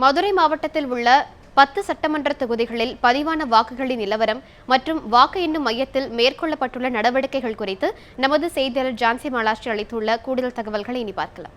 மதுரை மாவட்டத்தில் உள்ள 10 சட்டமன்ற தொகுதிகளில் பதிவான வாக்குகளின் நிலவரம் மற்றும் வாக்கு எண்ணும் மையத்தில் மேற்கொள்ளப்பட்டுள்ள நடவடிக்கைகள் குறித்து நமது செய்தியாளர் ஜான்சி மாலாஸ்ரீ அளித்துள்ள கூடுதல் தகவல்களை இனி பார்க்கலாம்.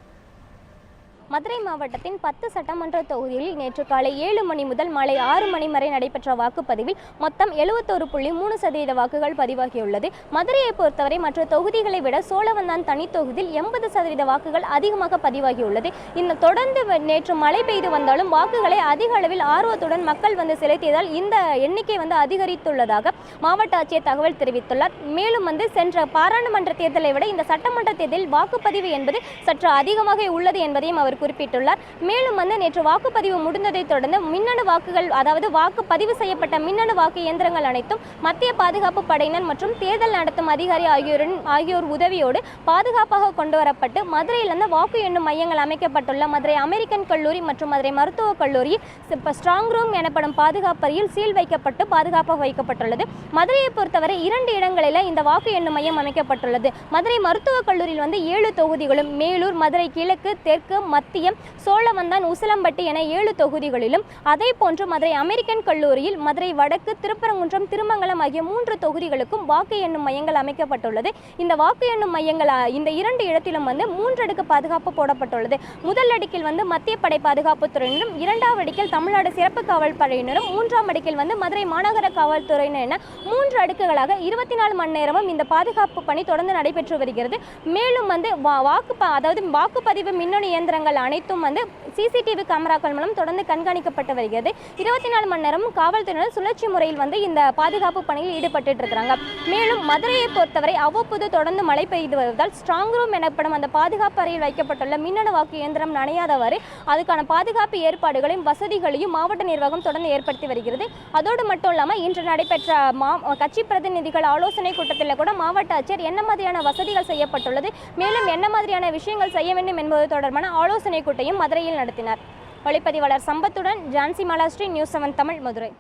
மதுரை மாவட்டத்தின் 10 சட்டமன்ற தொகுதிகளில் நேற்று காலை 7 மணி முதல் மாலை 6 மணி வரை நடைபெற்ற வாக்குப்பதிவில் மொத்தம் 71.3% வாக்குகள் பதிவாகியுள்ளது. மதுரையை பொறுத்தவரை மற்ற தொகுதிகளை விட சோழவந்தான் தனி தொகுதியில் 80% வாக்குகள் அதிகமாக பதிவாகியுள்ளது. இந்த தொடர்ந்து நேற்று மழை பெய்து வந்தாலும் வாக்குகளை அதிக அளவில் ஆர்வத்துடன் மக்கள் செலுத்தியதால் இந்த எண்ணிக்கை அதிகரித்துள்ளதாக மாவட்ட ஆட்சியர் தகவல் தெரிவித்துள்ளார். மேலும் சென்ற பாராளுமன்ற தேர்தலை விட இந்த சட்டமன்ற தேர்தலில் வாக்குப்பதிவு என்பது சற்று அதிகமாக உள்ளது என்பதையும் அவர் குறிப்பிட்டுள்ளார். மேலும் நேற்று வாக்குப்பதிவு முடிந்ததை தொடர்ந்து மின்னணு வாக்குகள் அதாவது வாக்குப்பதிவு செய்யப்பட்ட மின்னணு வாக்கு இயந்திரங்கள் அனைத்தும் மத்திய பாதுகாப்பு படையினர் மற்றும் தேர்தல் நடத்தும் அதிகாரி ஆகியோர் உதவியோடு பாதுகாப்பாக கொண்டு வரப்பட்டு மதுரையில் வாக்கு எண்ணும் மையங்கள் அமைக்கப்பட்டுள்ள மதுரை அமெரிக்கன் கல்லூரி மற்றும் மதுரை மருத்துவக் கல்லூரி ஸ்ட்ராங் ரூம் எனப்படும் பாதுகாப்பு அறையில் சீல் வைக்கப்பட்டு பாதுகாப்பாக வைக்கப்பட்டுள்ளது. மதுரையை பொறுத்தவரை 2 இடங்களில் இந்த வாக்கு எண்ணும் மையம் அமைக்கப்பட்டுள்ளது. மதுரை மருத்துவக் கல்லூரியில் 7 தொகுதிகளும், மேலூர், மதுரை கிழக்கு, தெற்கு, மத்தியம், சோழவந்தான், உசிலம்பட்டி என 7 தொகுதிகளிலும், அதே போன்று மதுரை அமெரிக்கன் கல்லூரியில் மதுரை வடக்கு, திருப்பரங்குன்றம், திருமங்கலம் ஆகிய 3 தொகுதிகளுக்கும் வாக்கு எண்ணும் மையங்கள் அமைக்கப்பட்டுள்ளது. இந்த வாக்கு எண்ணும் மையங்கள் இந்த 2 இடத்திலும் 3 அடுக்கு பாதுகாப்பு போடப்பட்டுள்ளது. முதல் அடுக்கில் மத்திய படை பாதுகாப்பு துறையினரும், 2வது அடுக்கில் தமிழ்நாடு சிறப்பு காவல் படையினரும், 3ஆம் அடுக்கில் மதுரை மாநகர காவல்துறையினர் என 3 அடுக்குகளாக 24 மணி நேரமும் இந்த பாதுகாப்பு பணி தொடர்ந்து நடைபெற்று வருகிறது. மேலும் வாக்குப்பதிவு மின்னணு இயந்திரங்கள் அனைத்தும் சிசிடிவி கேமராக்கள் மூலம் தொடர்ந்து கண்காணிக்கப்பட்டு வருகிறது. 24 மணி நேரமும் காவல்துறையினர் சுழற்சி முறையில் இந்த பாதுகாப்பு பணியில் ஈடுபட்டு இருக்கிறாங்க. மேலும் மதுரையை பொறுத்தவரை அவ்வப்போது தொடர்ந்து மழை பெய்து வருவதால் ஸ்ட்ராங் ரூம் எனப்படும் அந்த பாதுகாப்பு அறையில் வைக்கப்பட்டுள்ள மின்னணு வாக்கு இயந்திரம் நனையாதவாறு அதுக்கான பாதுகாப்பு ஏற்பாடுகளையும் வசதிகளையும் மாவட்ட நிர்வாகம் தொடர்ந்து ஏற்படுத்தி வருகிறது. அதோடு மட்டும் இல்லாமல் இன்று நடைபெற்ற கட்சி பிரதிநிதிகள் ஆலோசனை கூட்டத்தில் கூட மாவட்ட ஆட்சியர் என்ன மாதிரியான வசதிகள் செய்யப்பட்டுள்ளது, மேலும் என்ன மாதிரியான விஷயங்கள் செய்ய வேண்டும் என்பது தொடர்பான ஆலோசனை கூட்டையும் மதுரையில் நடத்தினார். ஒளிப்பதிவாளர் சம்பத்துடன் ஜான்சி மாலாஸ்ரீ, நியூஸ் 7 தமிழ், மதுரை.